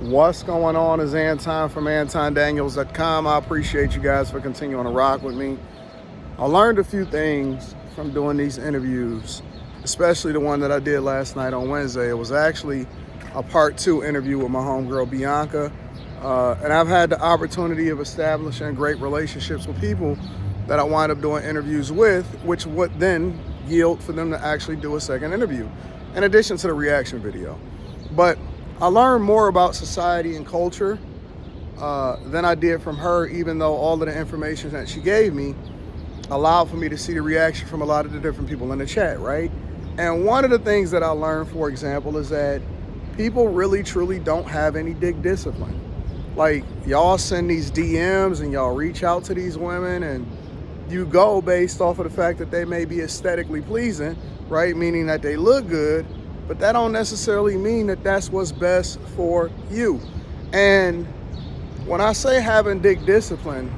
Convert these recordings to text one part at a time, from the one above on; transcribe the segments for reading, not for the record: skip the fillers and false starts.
What's going on is Anton from antondaniels.com. I appreciate you guys for continuing to rock with me. I learned a few things from doing these interviews, especially the one that I did last night on Wednesday. It was actually a part 2 interview with my homegirl Bianca. And I've had the opportunity of establishing great relationships with people that I wind up doing interviews with, which would then yield for them to actually do a second interview, in addition to the reaction video. But I learned more about society and culture than I did from her, even though all of the information that she gave me allowed for me to see the reaction from a lot of the different people in the chat, right? And one of the things that I learned, for example, is that people really, truly don't have any dick discipline. Like, y'all send these DMs and y'all reach out to these women and you go based off of the fact that they may be aesthetically pleasing, right? Meaning that they look good, but that don't necessarily mean that that's what's best for you. And when I say having dick discipline,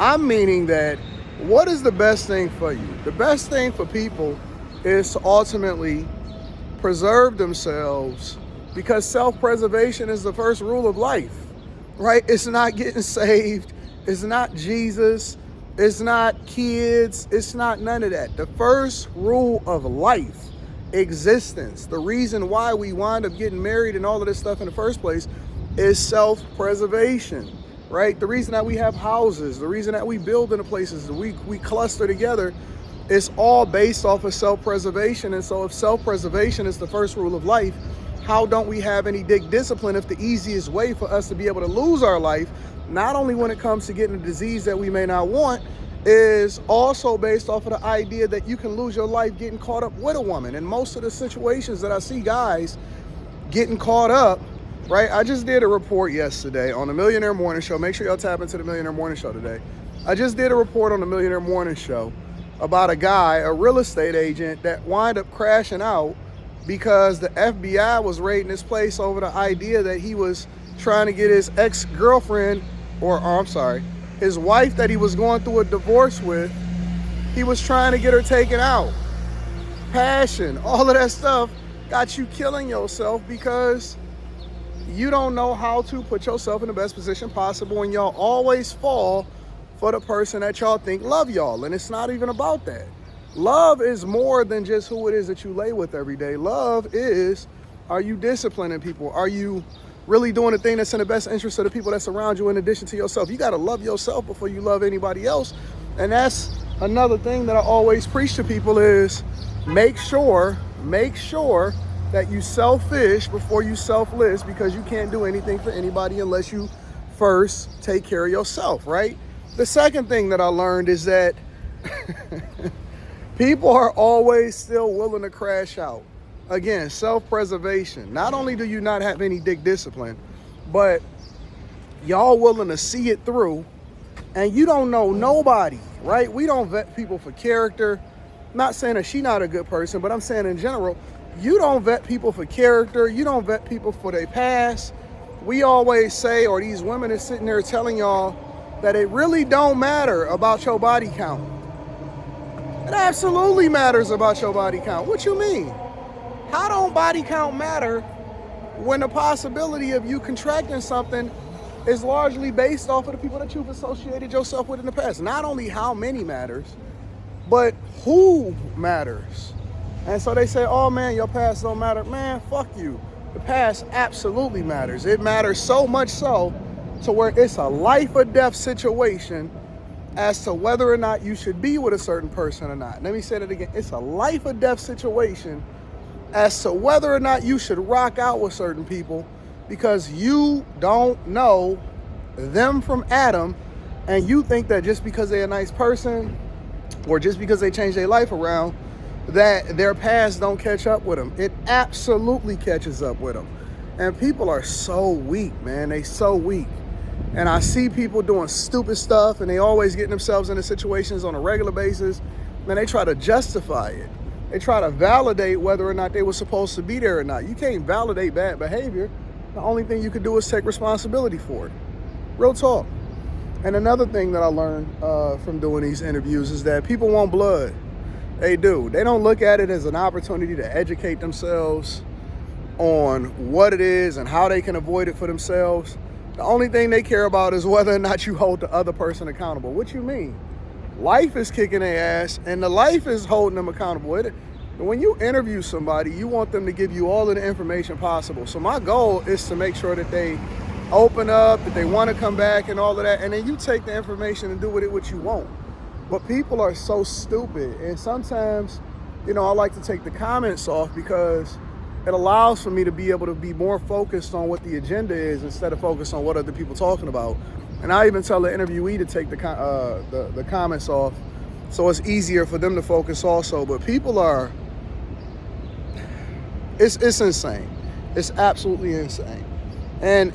I'm meaning that what is the best thing for you? The best thing for people is to ultimately preserve themselves, because self-preservation is the first rule of life, right? It's not getting saved. It's not Jesus. It's not kids. It's not none of that. The first rule of life, existence, the reason why we wind up getting married and all of this stuff in the first place is self-preservation, right? The reason that we have houses, the reason that we build into places, that we cluster together, is all based off of self-preservation. And so if self-preservation is the first rule of life, how don't we have any dick discipline if the easiest way for us to be able to lose our life, not only when it comes to getting a disease that we may not want, is also based off of the idea that you can lose your life getting caught up with a woman. And most of the situations that I see guys getting caught up, right? I just did a report yesterday on the Millionaire Morning Show. Make sure y'all tap into the Millionaire Morning Show today. I just did a report on the Millionaire Morning Show about a guy, a real estate agent, that wind up crashing out because the FBI was raiding his place over the idea that he was trying to get his ex-girlfriend, his wife that he was going through a divorce with, he was trying to get her taken out. Passion, all of that stuff got you killing yourself because you don't know how to put yourself in the best position possible, and y'all always fall for the person that y'all think love y'all. And it's not even about that. Love is more than just who it is that you lay with every day. Love is, are you disciplining people? Are you really doing the thing that's in the best interest of the people that's around you in addition to yourself? You got to love yourself before you love anybody else. And that's another thing that I always preach to people is make sure that you selfish before you selfless, because you can't do anything for anybody unless you first take care of yourself, right? The second thing that I learned is that people are always still willing to crash out. Again, self-preservation. Not only do you not have any dick discipline, but y'all willing to see it through, and you don't know nobody, right? We don't vet people for character. I'm not saying that she's not a good person, but I'm saying in general, you don't vet people for character. You don't vet people for their past. We always say, or these women are sitting there telling y'all that it really don't matter about your body count. It absolutely matters about your body count. What you mean? How don't body count matter when the possibility of you contracting something is largely based off of the people that you've associated yourself with in the past? Not only how many matters, but who matters. And so they say, oh man, your past don't matter. Man, fuck you. The past absolutely matters. It matters so much so to where it's a life or death situation as to whether or not you should be with a certain person or not. Let me say that again. It's a life or death situation as to whether or not you should rock out with certain people, because you don't know them from Adam, and you think that just because they're a nice person or just because they change their life around, that their past don't catch up with them. It absolutely catches up with them. And people are so weak, man. They so weak. And I see people doing stupid stuff, and they always getting themselves into situations on a regular basis. Man, they try to justify it. They try to validate whether or not they were supposed to be there or not. You can't validate bad behavior. The only thing you can do is take responsibility for it. Real talk. And another thing that I learned from doing these interviews is that people want blood. They do. They don't look at it as an opportunity to educate themselves. on what it is and how they can avoid it for themselves. The only thing they care about is whether or not you hold the other person accountable. What you mean? Life is kicking their ass, and the life is holding them accountable. When you interview somebody, you want them to give you all of the information possible. So my goal is to make sure that they open up, that they want to come back and all of that, and then you take the information and do with it what you want. But people are so stupid, and sometimes, I like to take the comments off because it allows for me to be able to be more focused on what the agenda is instead of focused on what other people talking about. And I even tell the interviewee to take the comments off so it's easier for them to focus also. But people are, it's insane. It's absolutely insane. And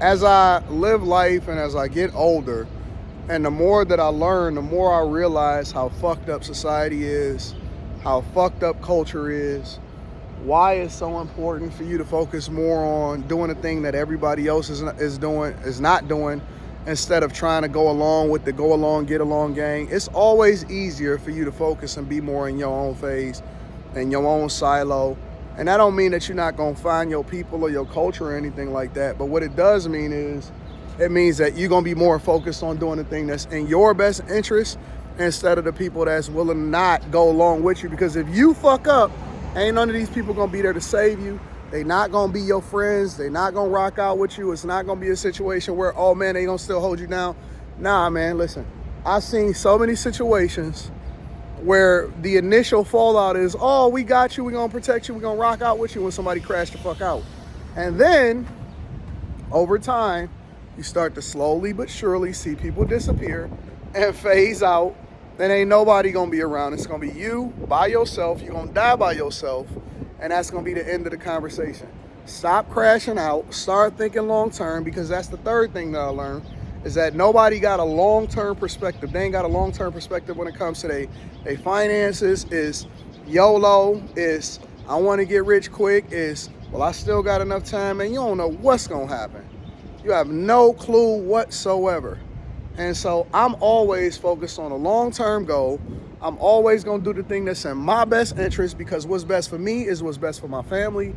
as I live life and as I get older, and the more that I learn, the more I realize how fucked up society is, how fucked up culture is, why it's so important for you to focus more on doing the thing that everybody else is not doing, instead of trying to go along with the go along, get along gang. It's always easier for you to focus and be more in your own phase and your own silo. And that don't mean that you're not gonna find your people or your culture or anything like that. But what it does mean is, it means that you're gonna be more focused on doing the thing that's in your best interest instead of the people that's willing to not go along with you. Because if you fuck up, ain't none of these people gonna be there to save you. They not gonna be your friends. They not gonna rock out with you. It's not gonna be a situation where, oh man, they gonna still hold you down. Nah, man, listen. I've seen so many situations where the initial fallout is, oh, we got you, we gonna protect you, we gonna rock out with you, when somebody crashed the fuck out. And then, over time, you start to slowly but surely see people disappear and phase out, and ain't nobody gonna be around. It's gonna be you by yourself. You're gonna die by yourself, and that's gonna be the end of the conversation. Stop crashing out. Start thinking long term, because that's the third thing that I learned, is that nobody got a long-term perspective. They ain't got a long-term perspective when it comes to their finances. Is YOLO, is I want to get rich quick, is, well, I still got enough time, and you don't know what's gonna happen. You have no clue whatsoever. And so I'm always focused on a long-term goal. I'm always gonna do the thing that's in my best interest, because what's best for me is what's best for my family.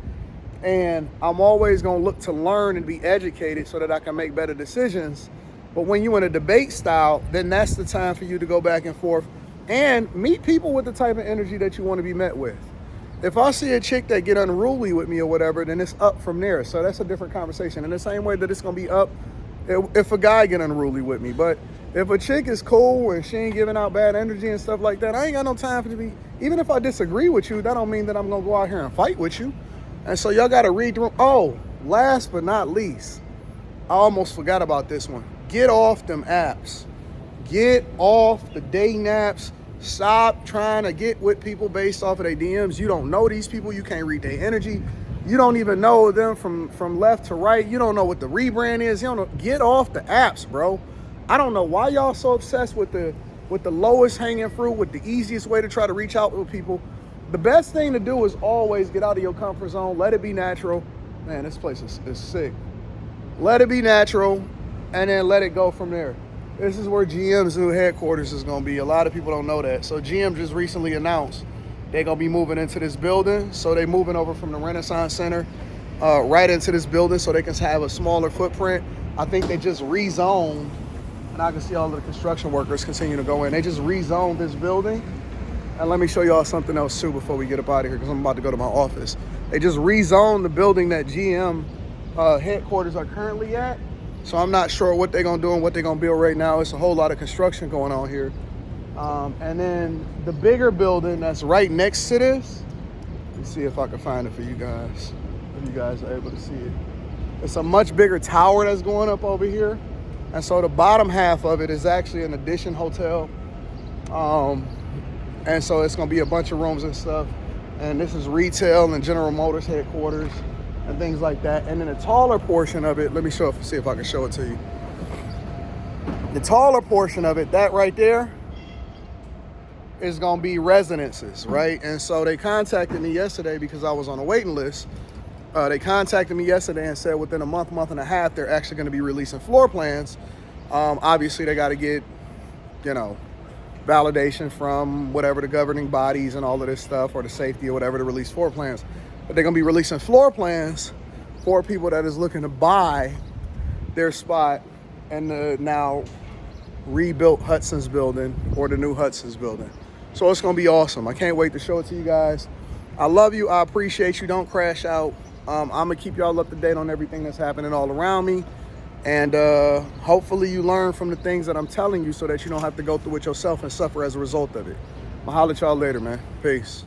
And I'm always gonna look to learn and be educated so that I can make better decisions. But when you're in a debate style, then that's the time for you to go back and forth and meet people with the type of energy that you want to be met with. If I see a chick that get unruly with me or whatever, then it's up from there. So that's a different conversation. In the same way that it's going to be up if a guy get unruly with me. But if a chick is cool and she ain't giving out bad energy and stuff like that, I ain't got no time for to be, even if I disagree with you, that don't mean that I'm going to go out here and fight with you. And so y'all got to read through. Oh, last but not least, I almost forgot about this one. Get off them apps. Get off the dating apps. Stop trying to get with people based off of their DMs. You don't know these people. You can't read their energy. You don't even know them from left to right. You don't know what the rebrand is. You don't know. Get off the apps, bro. I don't know why y'all so obsessed with the lowest hanging fruit, with the easiest way to try to reach out with people. The best thing to do is always get out of your comfort zone. Let it be natural. Man, this place is sick. Let it be natural, and then let it go from there. This is where GM's new headquarters is going to be. A lot of people don't know that. So GM just recently announced they're going to be moving into this building. So they're moving over from the Renaissance Center right into this building so they can have a smaller footprint. I think they just rezoned, and I can see all of the construction workers continue to go in. They just rezoned this building. And let me show y'all something else too before we get up out of here, because I'm about to go to my office. They just rezoned the building that GM headquarters are currently at. So I'm not sure what they're gonna do and what they're gonna build right now. It's a whole lot of construction going on here. And then the bigger building that's right next to this, let's see if I can find it for you guys, if you guys are able to see it. It's a much bigger tower that's going up over here. And so the bottom half of it is actually an Addition hotel. And so it's gonna be a bunch of rooms and stuff. And this is retail and General Motors headquarters and things like that. And then the taller portion of it, let me see if I can show it to you. The taller portion of it, that right there, is gonna be residences, right? And so they contacted me yesterday because I was on a waiting list. They contacted me yesterday and said within a month and a half, they're actually gonna be releasing floor plans. Obviously they gotta get, validation from whatever the governing bodies and all of this stuff, or the safety or whatever, to release floor plans. but they're gonna be releasing floor plans for people that is looking to buy their spot in the now rebuilt Hudson's building or the new Hudson's building. So it's gonna be awesome. I can't wait to show it to you guys. I love you. I appreciate you. Don't crash out. I'm gonna keep y'all up to date on everything that's happening all around me. And hopefully you learn from the things that I'm telling you so that you don't have to go through it yourself and suffer as a result of it. I'll holler at y'all later, man. Peace.